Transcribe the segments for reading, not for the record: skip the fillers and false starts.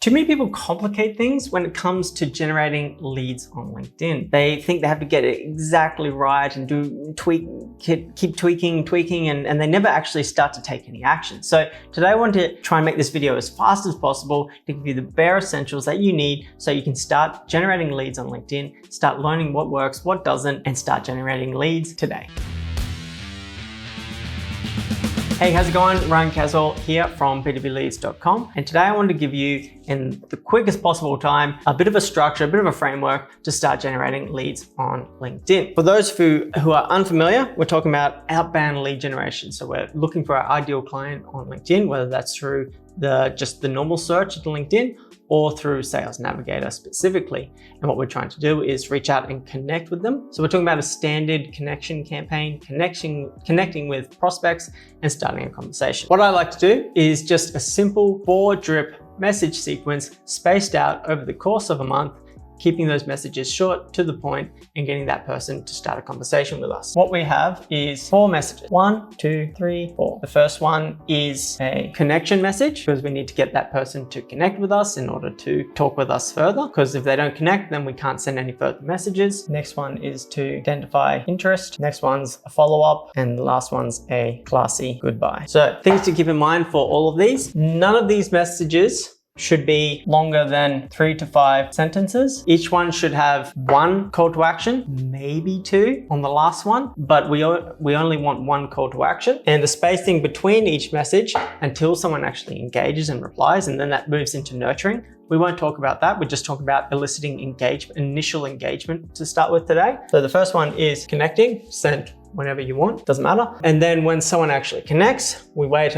Too many people complicate things when it comes to generating leads on LinkedIn. They think they have to get it exactly right and keep tweaking, and they never actually start to take any action. So today I want to try and make this video as fast as possible to give you the bare essentials that you need so you can start generating leads on LinkedIn, start learning what works, what doesn't, and start generating leads today. Hey, how's it going? Ryan Caswell here from b2bleads.com, and today I want to give you, in the quickest possible time, a bit of a structure, a bit of a framework to start generating leads on LinkedIn. For those who are unfamiliar, we're talking about outbound lead generation. So we're looking for our ideal client on LinkedIn, whether that's through just the normal search of LinkedIn or through Sales Navigator specifically. And what we're trying to do is reach out and connect with them. So we're talking about a standard connection campaign, connecting with prospects and starting a conversation. What I like to do is just a simple 4-drip message sequence spaced out over the course of a month, keeping those messages short, to the point, and getting that person to start a conversation with us. What we have is 4 messages. 1, 2, 3, 4. The first one is a connection message, because we need to get that person to connect with us in order to talk with us further, because if they don't connect, then we can't send any further messages. Next one is to identify interest. Next one's a follow-up, and the last one's a classy goodbye. So things to keep in mind for all of these: none of these messages should be longer than 3 to 5 sentences. Each one should have 1 call to action, maybe 2 on the last one, but we only want 1 call to action. And the spacing between each message until someone actually engages and replies, and then that moves into nurturing. We won't talk about that. We're just talking about eliciting engagement, initial engagement to start with today. So the first one is connecting, send whenever you want, doesn't matter. And then when someone actually connects, we wait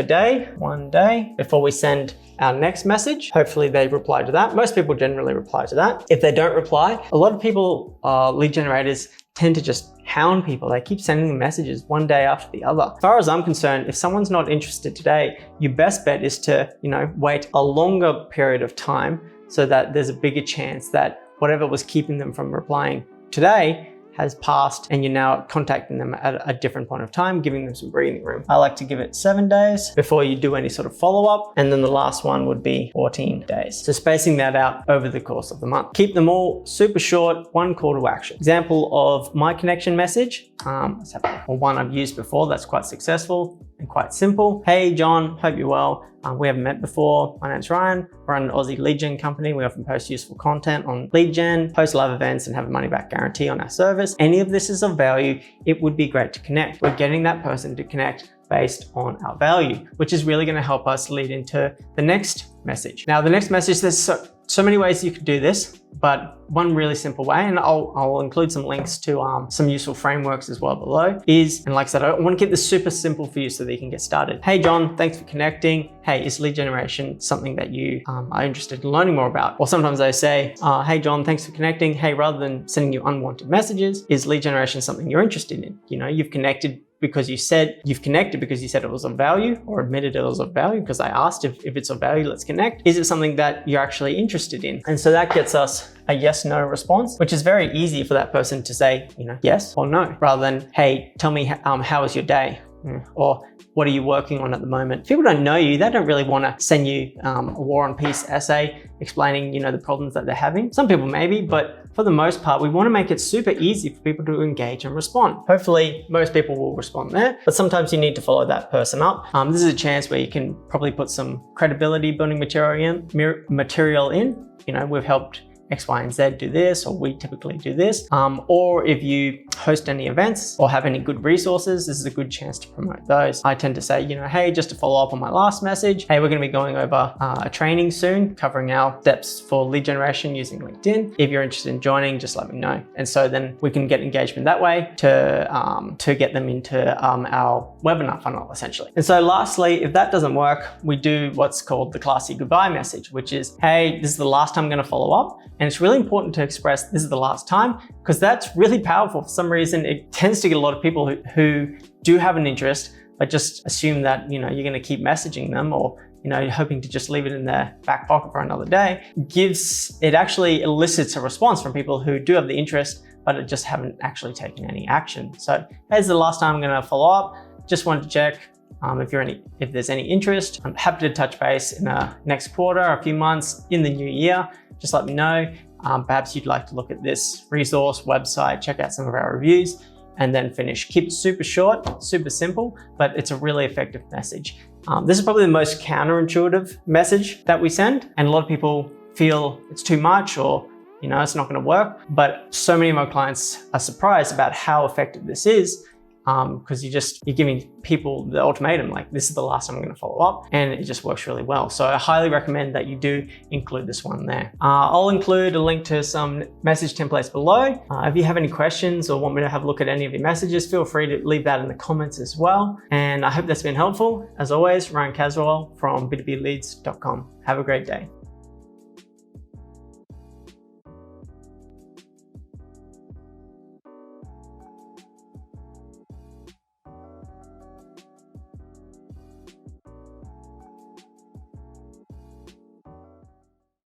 one day before we send our next message. Hopefully they reply to that. Most people generally reply to that. If they don't reply, a lot of people, lead generators, tend to just hound people. They keep sending them messages one day after the other. As far as I'm concerned, if someone's not interested today, your best bet is to, wait a longer period of time so that there's a bigger chance that whatever was keeping them from replying today has passed, and you're now contacting them at a different point of time, giving them some breathing room. I like to give it 7 days before you do any sort of follow-up, and then the last one would be 14 days. So spacing that out over the course of the month. Keep them all super short, 1 call to action. Example of my connection message, let's have one I've used before that's quite successful and quite simple. Hey John, hope you're well. We haven't met before. My name's Ryan. We're an Aussie lead gen company. We often post useful content on lead gen, post live events, and have a money back guarantee on our service. Any of this is of value, it would be great to connect. We're getting that person to connect based on our value, which is really going to help us lead into the next message. Now, the next message, there's so many ways you could do this, but one really simple way, and I'll include some links to some useful frameworks as well below, and like I said, I want to keep this super simple for you so that you can get started. Hey John, thanks for connecting. Hey, is lead generation something that you are interested in learning more about? Or sometimes they say, hey John, thanks for connecting. Hey, rather than sending you unwanted messages, is lead generation something you're interested in? You've connected because you said it was of value, or admitted it was of value because I asked if it's of value, let's connect. Is it something that you're actually interested in? And so that gets us a yes/no response, which is very easy for that person to say, yes or no, rather than, hey, tell me how was your day? Or what are you working on at the moment? If people don't know you, they don't really want to send you a War and Peace essay explaining, the problems that they're having. Some people maybe, but for the most part, we want to make it super easy for people to engage and respond. Hopefully, most people will respond there, but sometimes you need to follow that person up. This is a chance where you can probably put some credibility building material in. We've helped X, Y, and Z do this, or we typically do this. Or if you host any events or have any good resources, this is a good chance to promote those. I tend to say, hey, just to follow up on my last message, hey, we're going to be going over a training soon covering our steps for lead generation using LinkedIn. If you're interested in joining, just let me know. And so then we can get engagement that way to get them into our webinar funnel, essentially. And so lastly, if that doesn't work, we do what's called the classy goodbye message, which is, hey, this is the last time I'm going to follow up. And it's really important to express this is the last time, because that's really powerful. For some reason, it tends to get a lot of people who do have an interest, but just assume that, you're going to keep messaging them, or, hoping to just leave it in their back pocket for another day. It actually elicits a response from people who do have the interest, but just haven't actually taken any action. So here's the last time I'm going to follow up. Just wanted to check. If there's any interest, I'm happy to touch base in the next quarter, a few months, in the new year. Just let me know. Perhaps you'd like to look at this resource website, check out some of our reviews, and then finish. Keep it super short, super simple, but it's a really effective message. This is probably the most counterintuitive message that we send, and a lot of people feel it's too much or it's not going to work. But so many of my clients are surprised about how effective this is, because you're giving people the ultimatum, like, this is the last time I'm going to follow up, and it just works really well. So I highly recommend that you do include this one there. I'll include a link to some message templates below. If you have any questions or want me to have a look at any of your messages, feel free to leave that in the comments as well. And I hope that's been helpful. As always, Ryan Caswell from b2bleads.com. Have a great day.